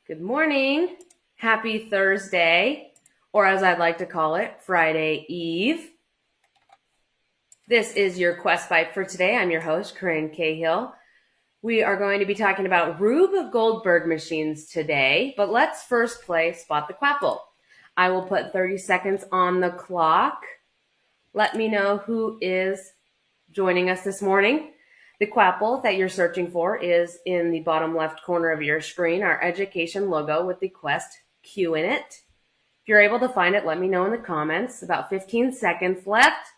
Good morning. Happy Thursday, or as I'd like to call it, Friday Eve. This is your Quest Bite for today. I'm your host, Corinne Cahill. We are going to be talking about Rube Goldberg machines today, but let's first play Spot the Quapple. I will put 30 seconds on the clock. Let me know who is joining us this morning. The Quapple that you're searching for is in the bottom left corner of your screen, our education logo with the Quest Q in it. If you're able to find it, let me know in the comments. About 15 seconds left.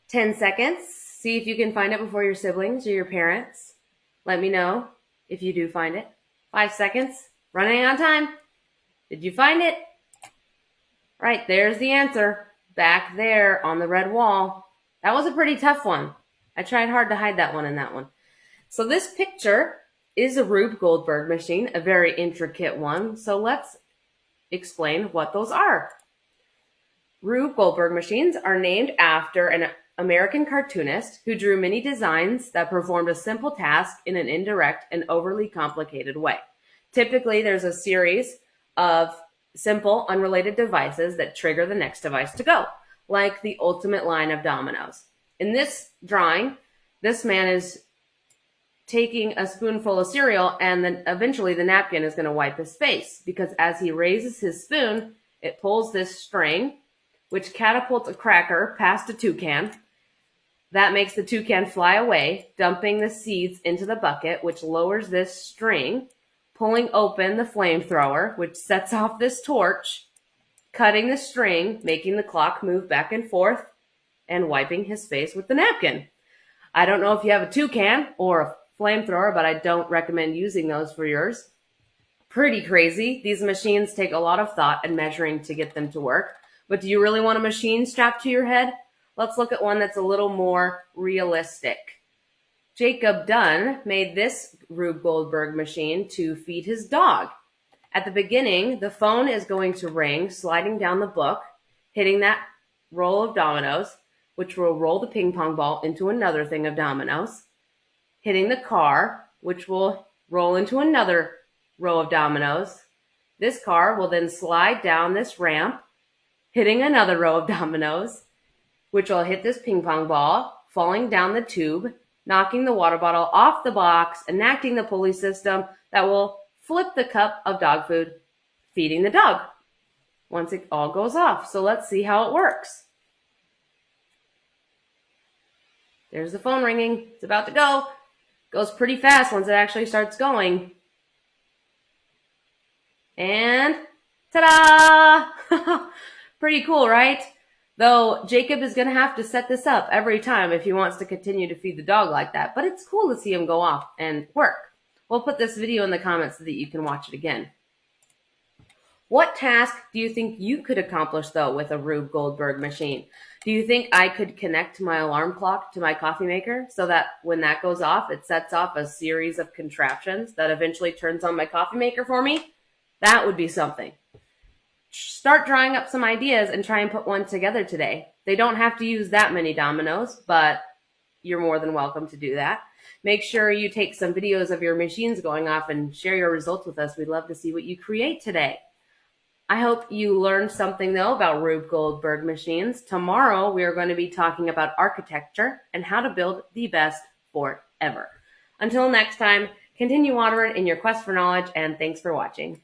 10 seconds. See if you can find it before your siblings or your parents. Let me know if you do find it. 5 seconds. Running out of time. Did you find it? Right, there's the answer. Back there on the red wall. That was a pretty tough one. I tried hard to hide that one in that one. So this picture is a Rube Goldberg machine, a very intricate one. So let's explain what those are. Rube Goldberg machines are named after an American cartoonist who drew many designs that performed a simple task in an indirect and overly complicated way. Typically, there's a series of simple, unrelated devices that trigger the next device to go, like the ultimate line of dominoes. In this drawing, this man is taking a spoonful of cereal, and then eventually the napkin is going to wipe his face, because as he raises his spoon, it pulls this string, which catapults a cracker past a toucan. That makes the toucan fly away, dumping the seeds into the bucket, which lowers this string, pulling open the flamethrower, which sets off this torch, cutting the string, making the clock move back and forth, and wiping his face with the napkin. I don't know if you have a toucan or a flamethrower, but I don't recommend using those for yours. Pretty crazy. These machines take a lot of thought and measuring to get them to work. But do you really want a machine strapped to your head? Let's look at one that's a little more realistic. Jacob Dunn made this Rube Goldberg machine to feed his dog. At the beginning, the phone is going to ring, sliding down the book, hitting that roll of dominoes, which will roll the ping pong ball into another thing of dominoes, hitting the car, which will roll into another row of dominoes. This car will then slide down this ramp, hitting another row of dominoes, which will hit this ping pong ball, falling down the tube, knocking the water bottle off the box, enacting the pulley system that will flip the cup of dog food, feeding the dog once it all goes off. So let's see how it works. There's the phone ringing. It's about to go. Goes pretty fast once it actually starts going. And ta-da! Pretty cool, right? Though Jacob is going to have to set this up every time if he wants to continue to feed the dog like that. But it's cool to see him go off and work. We'll put this video in the comments so that you can watch it again. What task do you think you could accomplish, though, with a Rube Goldberg machine? Do you think I could connect my alarm clock to my coffee maker so that when that goes off, it sets off a series of contraptions that eventually turns on my coffee maker for me? That would be something. Start drawing up some ideas and try and put one together today. They don't have to use that many dominoes, but you're more than welcome to do that. Make sure you take some videos of your machines going off and share your results with us. We'd love to see what you create today. I hope you learned something, though, about Rube Goldberg machines. Tomorrow, we are going to be talking about architecture and how to build the best fort ever. Until next time, continue onward in your quest for knowledge, and thanks for watching.